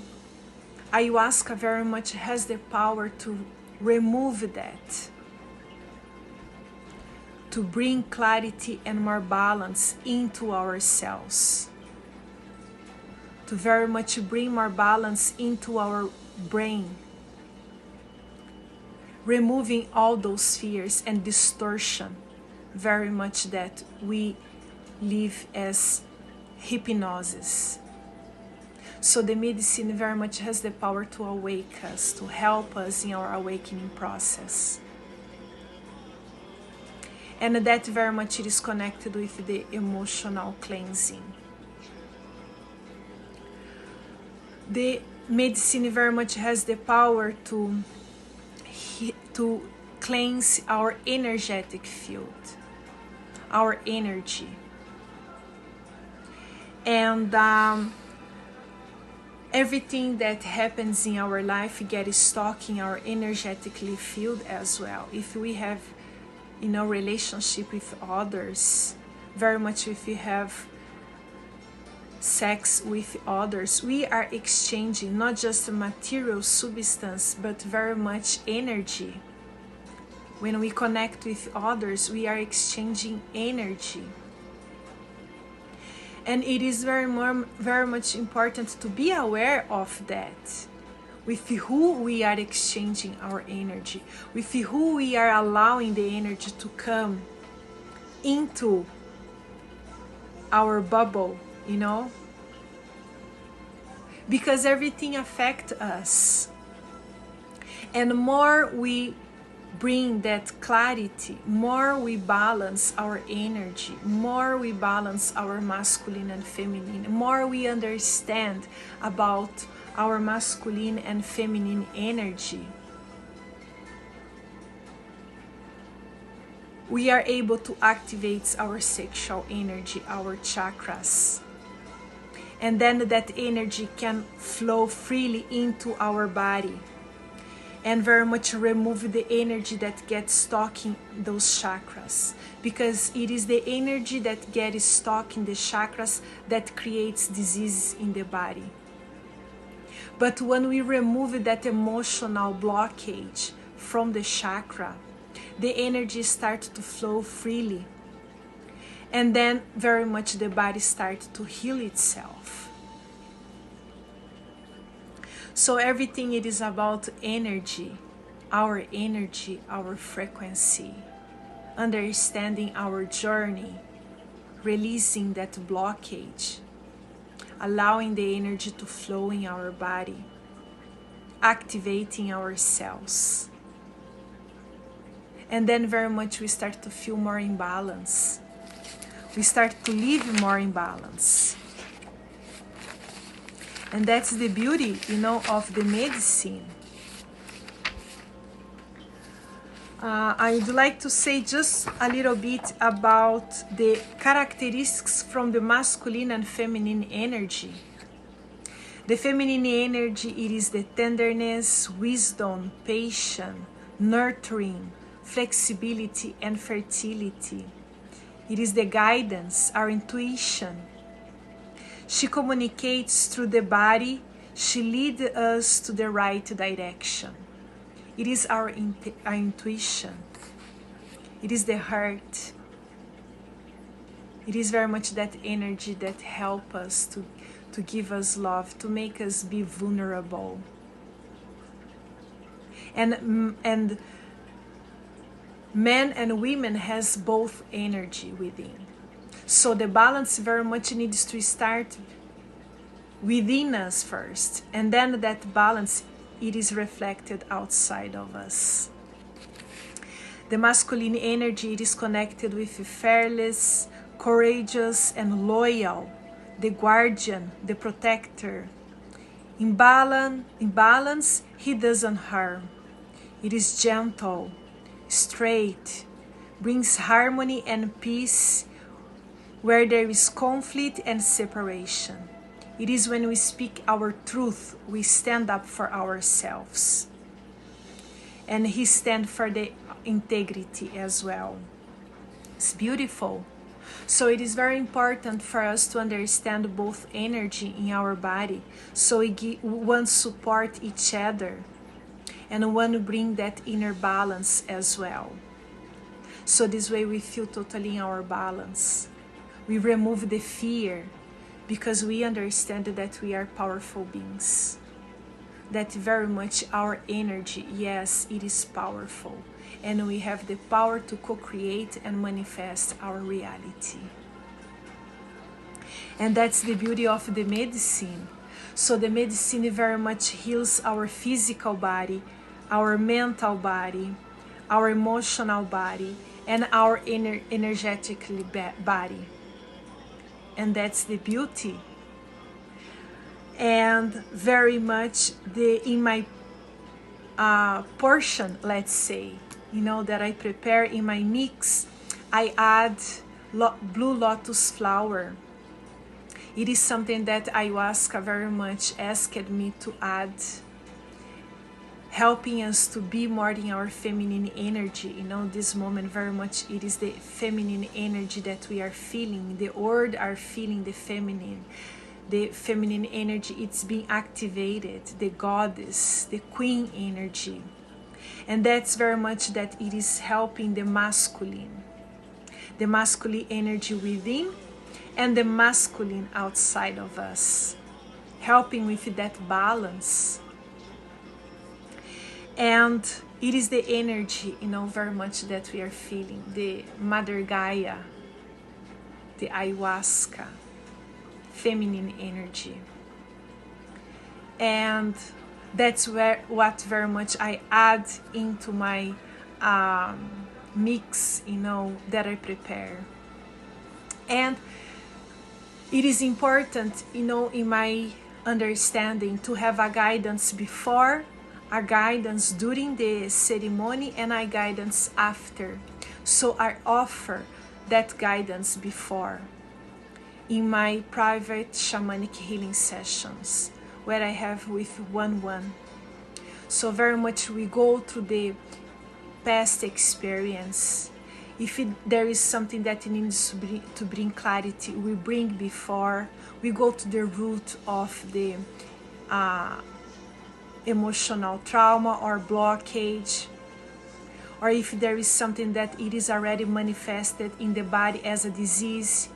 [SPEAKER 1] ayahuasca very much has the power to remove that, to bring clarity and more balance into ourselves, to very much bring more balance into our brain, removing all those fears and distortion very much that we live as hypnosis. So the medicine very much has the power to awake us, to help us in our awakening process. And that very much it is connected with the emotional cleansing. The medicine very much has the power to cleanse our energetic field, our energy. And everything that happens in our life gets stuck in our energetically field as well. If we have, you know, relationship with others, very much if we have sex with others, we are exchanging not just a material substance, but very much energy. When we connect with others, we are exchanging energy. And it is very much important to be aware of that, with who we are exchanging our energy, with who we are allowing the energy to come into our bubble, you know? Because everything affects us. And the more we bring that clarity, more we balance our energy, more we balance our masculine and feminine, more we understand about our masculine and feminine energy, we are able to activate our sexual energy, our chakras. And then that energy can flow freely into our body and very much remove the energy that gets stuck in those chakras, because it is the energy that gets stuck in the chakras that creates diseases in the body. But when we remove that emotional blockage from the chakra, the energy starts to flow freely, and then very much the body starts to heal itself. So everything, it is about energy, our frequency, understanding our journey, releasing that blockage, allowing the energy to flow in our body, activating our cells. And then very much we start to feel more in balance. We start to live more in balance. And that's the beauty, of the medicine. I'd like to say just a little bit about the characteristics from the masculine and feminine energy. The feminine energy, it is the tenderness, wisdom, patience, nurturing, flexibility, and fertility. It is the guidance, our intuition. She communicates through the body. She leads us to the right direction. It is our intuition. It is the heart. It is very much that energy that helps us to give us love, to make us be vulnerable. And men and women has both energy within. So the balance very much needs to start within us first, and then that balance, it is reflected outside of us. The masculine energy, it is connected with the fearless, courageous, and loyal, the guardian, the protector. In balance, he doesn't harm. It is gentle, straight, brings harmony and peace where there is conflict and separation. It is when we speak our truth, we stand up for ourselves. And he stands for the integrity as well. It's beautiful. So it is very important for us to understand both energy in our body, so one support each other and one bring that inner balance as well. So this way we feel totally in our balance. We remove the fear because we understand that we are powerful beings. That very much our energy, yes, it is powerful. And we have the power to co-create and manifest our reality. And that's the beauty of the medicine. So the medicine very much heals our physical body, our mental body, our emotional body, and our energetic body. And that's the beauty. And very much in my portion, let's say, that I prepare in my mix, I add blue lotus flower. It is something that Ayahuasca very much asked me to add, helping us to be more in our feminine energy. This moment very much, it is the feminine energy that we are feeling. The world are feeling the feminine. The feminine energy, it's being activated. The goddess, the queen energy. And that's very much that it is helping the masculine. The masculine energy within and the masculine outside of us. Helping with that balance. And it is the energy, very much that we are feeling. The Mother Gaia, the Ayahuasca, feminine energy. And that's what very much I add into my mix, you know, that I prepare. And it is important, you know, in my understanding, to have a guidance before, a guidance during the ceremony, and a guidance after. So I offer that guidance before in my private shamanic healing sessions, where I have with one. So very much we go through the past experience. If there is something that needs to bring clarity, we bring before. We go to the root of the emotional trauma or blockage. Or if there is something that it is already manifested in the body as a disease,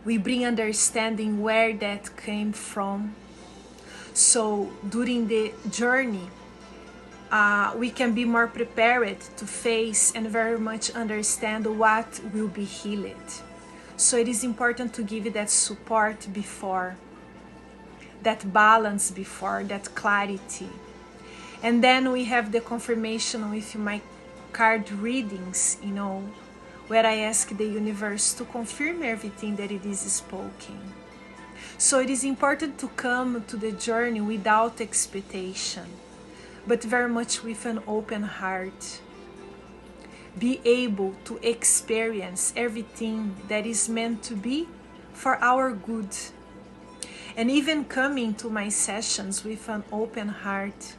[SPEAKER 1] we bring understanding where that came from. So during the journey, we can be more prepared to face and very much understand what will be healed. So it is important to give that support before, that balance before, that clarity. And then we have the confirmation with my card readings, you know, where I ask the universe to confirm everything that it is spoken. So it is important to come to the journey without expectation, but very much with an open heart. Be able to experience everything that is meant to be for our good. And even coming to my sessions with an open heart,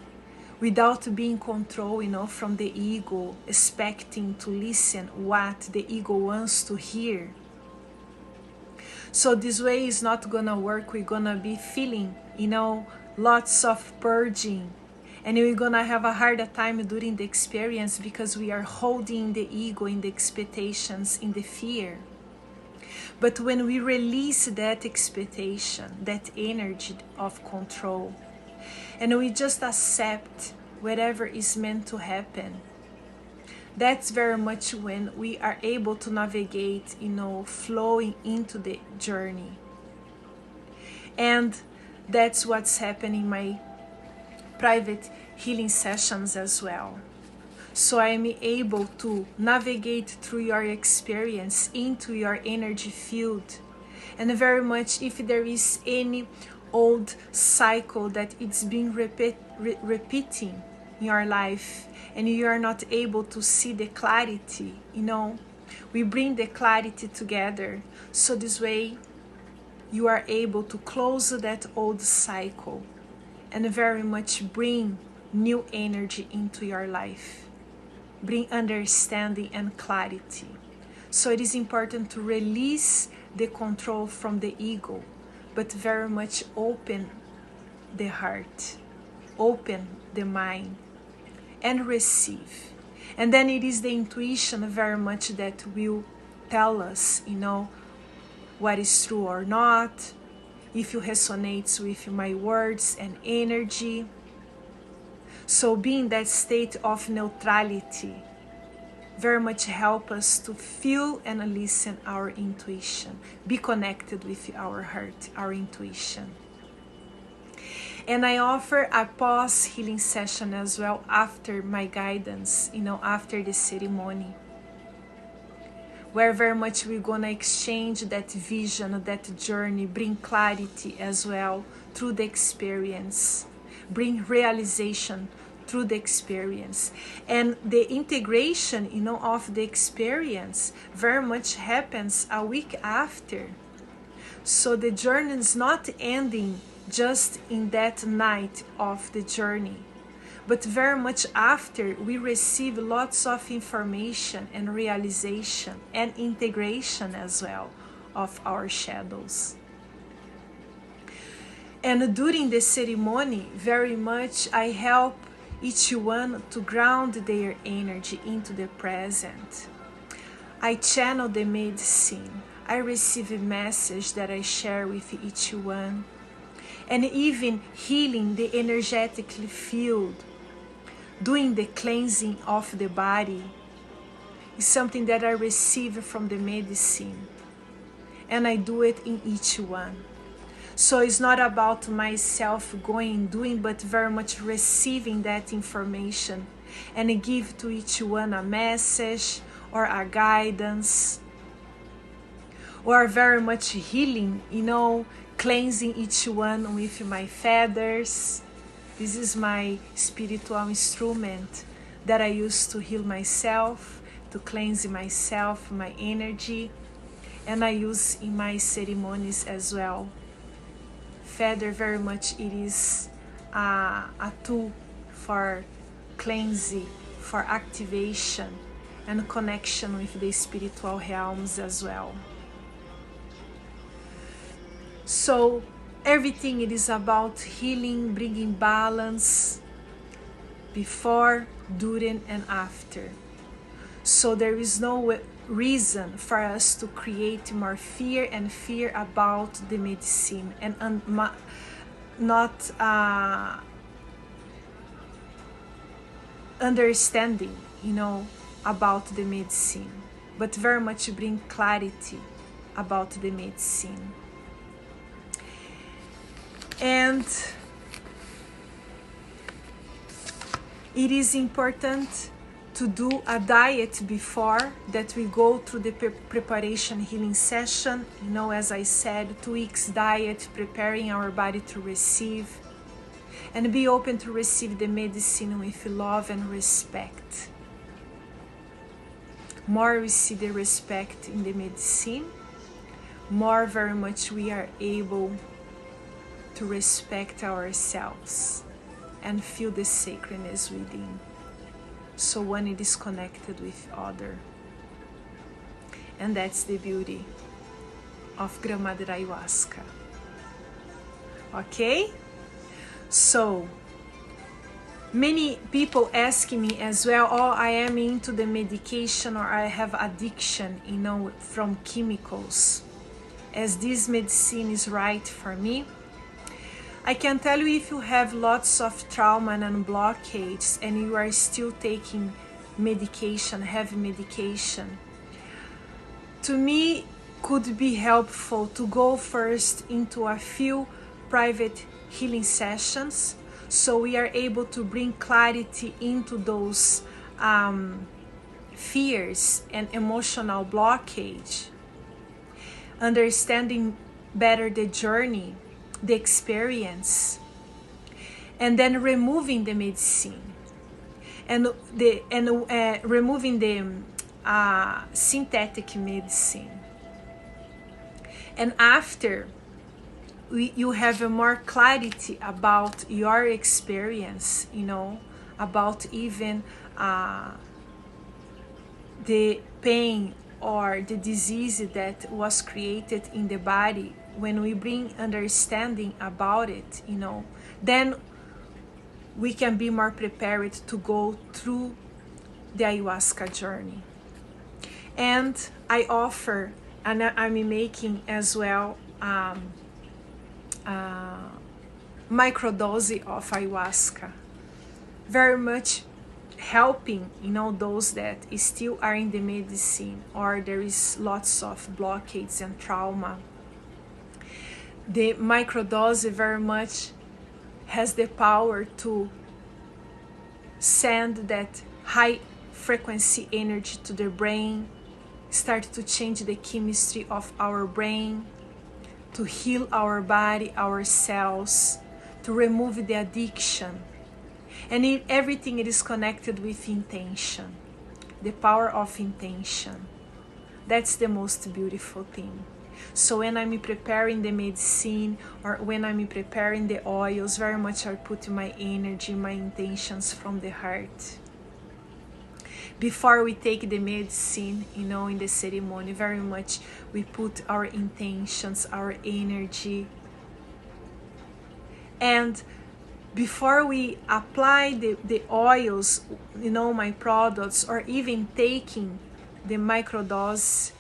[SPEAKER 1] without being controlled, you know, from the ego, expecting to listen what the ego wants to hear. So this way is not gonna work. We're gonna be feeling, you know, lots of purging, and we're gonna have a harder time during the experience because we are holding the ego in the expectations, in the fear. But when we release that expectation, that energy of control, and we just accept whatever is meant to happen, that's very much when we are able to navigate, you know, flowing into the journey. And that's what's happening in my private healing sessions as well. So I am able to navigate through your experience into your energy field. And very much if there is any old cycle that it's been repeating in your life and you are not able to see the clarity, you know, we bring the clarity together. So this way you are able to close that old cycle and very much bring new energy into your life, bring understanding and clarity. So it is important to release the control from the ego, but very much open the heart, open the mind, and receive. And then it is the intuition very much that will tell us, you know, what is true or not, if you resonate with my words and energy. So being that state of neutrality very much help us to feel and listen our intuition, be connected with our heart, our intuition. And I offer a pause healing session as well after my guidance, you know, after the ceremony, where very much we're gonna exchange that vision, that journey, bring clarity as well through the experience, bring realization through the experience. And the integration, you know, of the experience very much happens a week after. So the journey is not ending just in that night of the journey, but very much after we receive lots of information and realization and integration as well of our shadows. And during the ceremony, very much I help each one to ground their energy into the present. I channel the medicine. I receive a message that I share with each one. And even healing the energetic field, doing the cleansing of the body, is something that I receive from the medicine. And I do it in each one. So it's not about myself going and doing, but very much receiving that information and give to each one a message or a guidance, or very much healing, you know, cleansing each one with my feathers. This is my spiritual instrument that I use to heal myself, to cleanse myself, my energy, and I use in my ceremonies as well. Feather very much it is a tool for cleansing, for activation and connection with the spiritual realms as well. So everything it is about healing, bringing balance before, during and after. So there is no reason for us to create more fear and fear about the medicine, and not understanding, you know, about the medicine, but very much bring clarity about the medicine. And it is important to do a diet before that we go through the preparation healing session. You know, as I said, 2 weeks diet, preparing our body to receive, and be open to receive the medicine with love and respect. More we see the respect in the medicine, more very much we are able to respect ourselves and feel the sacredness within. So one it is connected with other. And that's the beauty of Gramada Ayahuasca. Okay? So many people asking me as well, oh, I am into the medication, or I have addiction, you know, from chemicals. As this medicine is right for me? I can tell you, if you have lots of trauma and blockades and you are still taking medication, heavy medication, to me could be helpful to go first into a few private healing sessions, so we are able to bring clarity into those fears and emotional blockage, understanding better the journey, the experience, and then removing the medicine and removing the synthetic medicine. And after you have a more clarity about your experience, you know, about even the pain or the disease that was created in the body. When we bring understanding about it, you know, then we can be more prepared to go through the ayahuasca journey. And I offer, and I'm making as well, microdose of ayahuasca, very much helping, you know, those that still are in the medicine, or there is lots of blockades and trauma. The microdose very much has the power to send that high frequency energy to the brain, start to change the chemistry of our brain, to heal our body, our cells, to remove the addiction. And everything it is connected with intention, the power of intention. That's the most beautiful thing. So when I'm preparing the medicine, or when I'm preparing the oils, very much I put my energy, my intentions from the heart. Before we take the medicine, you know, in the ceremony, very much we put our intentions, our energy. And before we apply the oils, you know, my products, or even taking the microdose,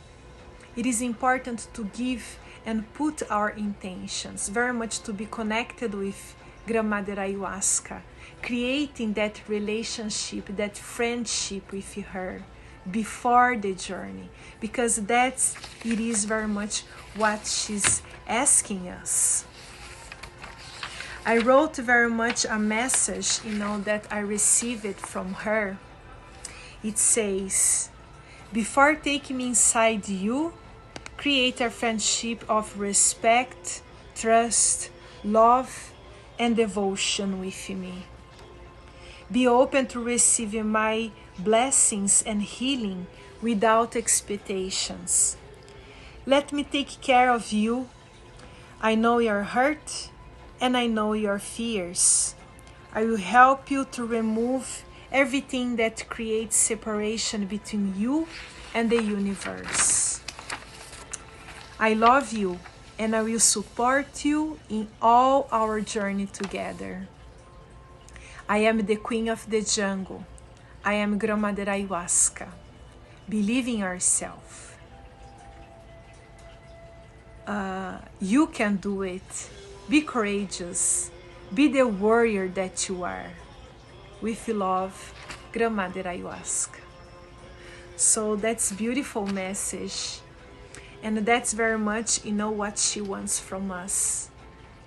[SPEAKER 1] it is important to give and put our intentions, very much to be connected with Gramada Ayahuasca, creating that relationship, that friendship with her before the journey, because it is very much what she's asking us. I wrote very much a message, that I received it from her. It says, before taking me inside you, create a friendship of respect, trust, love, and devotion with me. Be open to receiving my blessings and healing without expectations. Let me take care of you. I know your hurt and I know your fears. I will help you to remove everything that creates separation between you and the universe. I love you and I will support you in all our journey together. I am the queen of the jungle. I am Grandmother Ayahuasca. Believe in yourself. You can do it. Be courageous. Be the warrior that you are. With love, Grandmother Ayahuasca. So that's beautiful message. And that's very much, what she wants from us.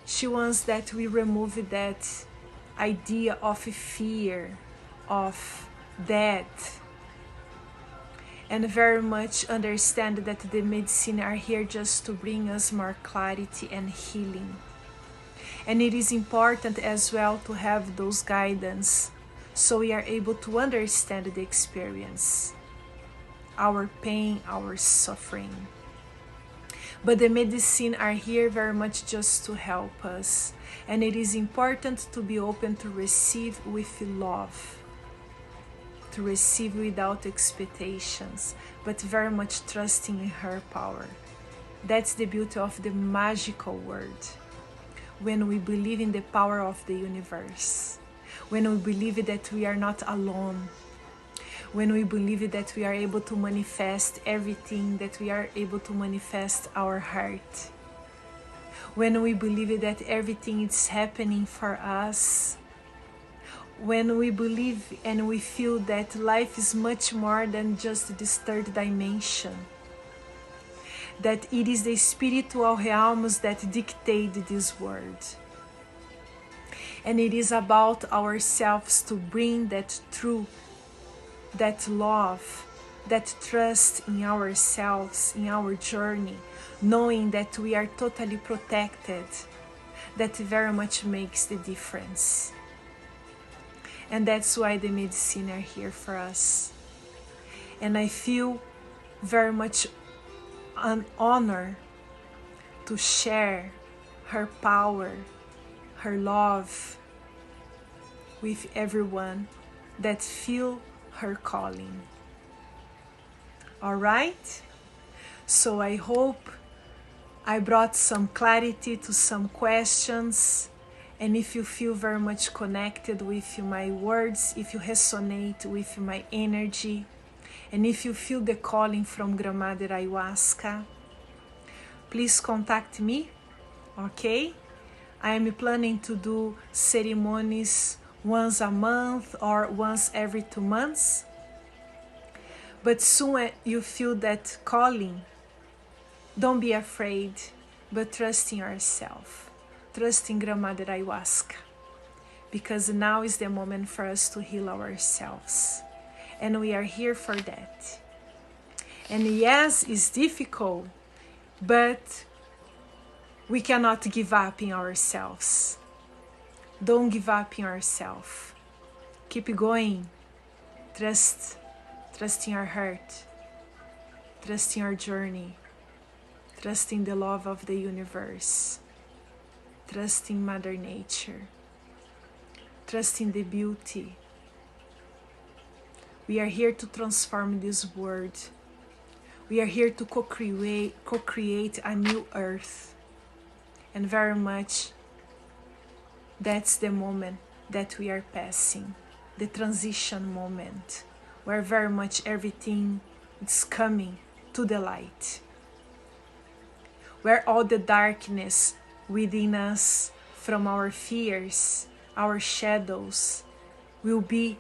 [SPEAKER 1] She wants that we remove that idea of fear, of death, and very much understand that the medicine are here just to bring us more clarity and healing. And it is important as well to have those guidance so we are able to understand the experience, our pain, our suffering. But the medicine are here very much just to help us. And it is important to be open to receive with love, to receive without expectations, but very much trusting in her power. That's the beauty of the magical word. When we believe in the power of the universe, when we believe that we are not alone, when we believe that we are able to manifest everything, that we are able to manifest our heart, when we believe that everything is happening for us, when we believe and we feel that life is much more than just this third dimension, that it is the spiritual realms that dictate this world. And it is about ourselves to bring that truth, that love, that trust in ourselves, in our journey, knowing that we are totally protected, that very much makes the difference. And that's why the medicine are here for us. And I feel very much an honor to share her power, her love with everyone that feel her calling. All right? So I hope I brought some clarity to some questions. And if you feel very much connected with my words, if you resonate with my energy, and if you feel the calling from Grandmother Ayahuasca, please contact me, okay? I am planning to do ceremonies once a month or once every 2 months. But soon you feel that calling, don't be afraid, but trust in yourself. Trust in Grandmother Ayahuasca. Because now is the moment for us to heal ourselves. And we are here for that. And yes, it's difficult, but we cannot give up in ourselves. Don't give up in yourself. Keep going. Trust in your heart. Trust in your journey. Trust in the love of the universe. Trust in Mother Nature. Trust in the beauty. We are here to transform this world. We are here to co-create a new earth. And very much, that's the moment that we are passing. The transition moment, where very much everything is coming to the light. Where all the darkness within us, from our fears, our shadows, will be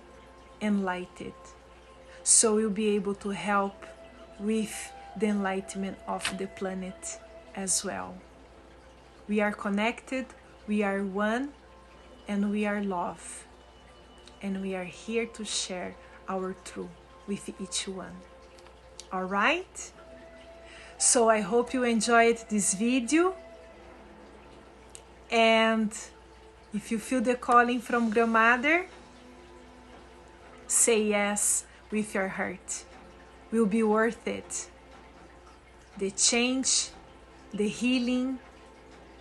[SPEAKER 1] enlightened. So we'll be able to help with the enlightenment of the planet as well. We are connected, we are one, and we are love. And we are here to share our truth with each one. All right? So I hope you enjoyed this video. And if you feel the calling from Grandmother, say yes with your heart. Will be worth it. The change, the healing,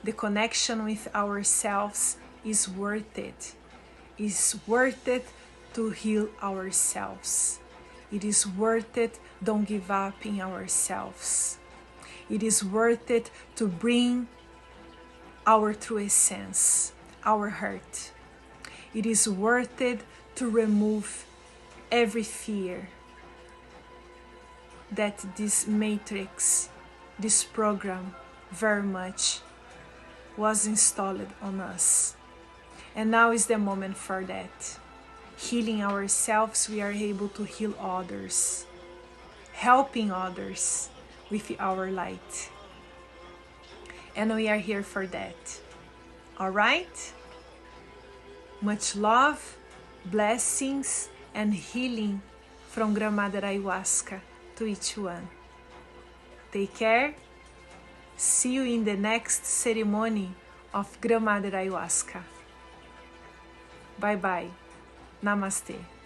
[SPEAKER 1] the connection with ourselves is worth it. It's worth it to heal ourselves. It is worth it, don't give up in ourselves. It is worth it to bring our true essence, our heart. It is worth it to remove every fear that this matrix, this program very much was installed on us. And now is the moment for that. Healing ourselves, we are able to heal others, helping others with our light. And we are here for that. All right? Much love, blessings, and healing from Grandmother Ayahuasca to each one. Take care. See you in the next ceremony of Grandmother Ayahuasca. Bye bye. Namaste.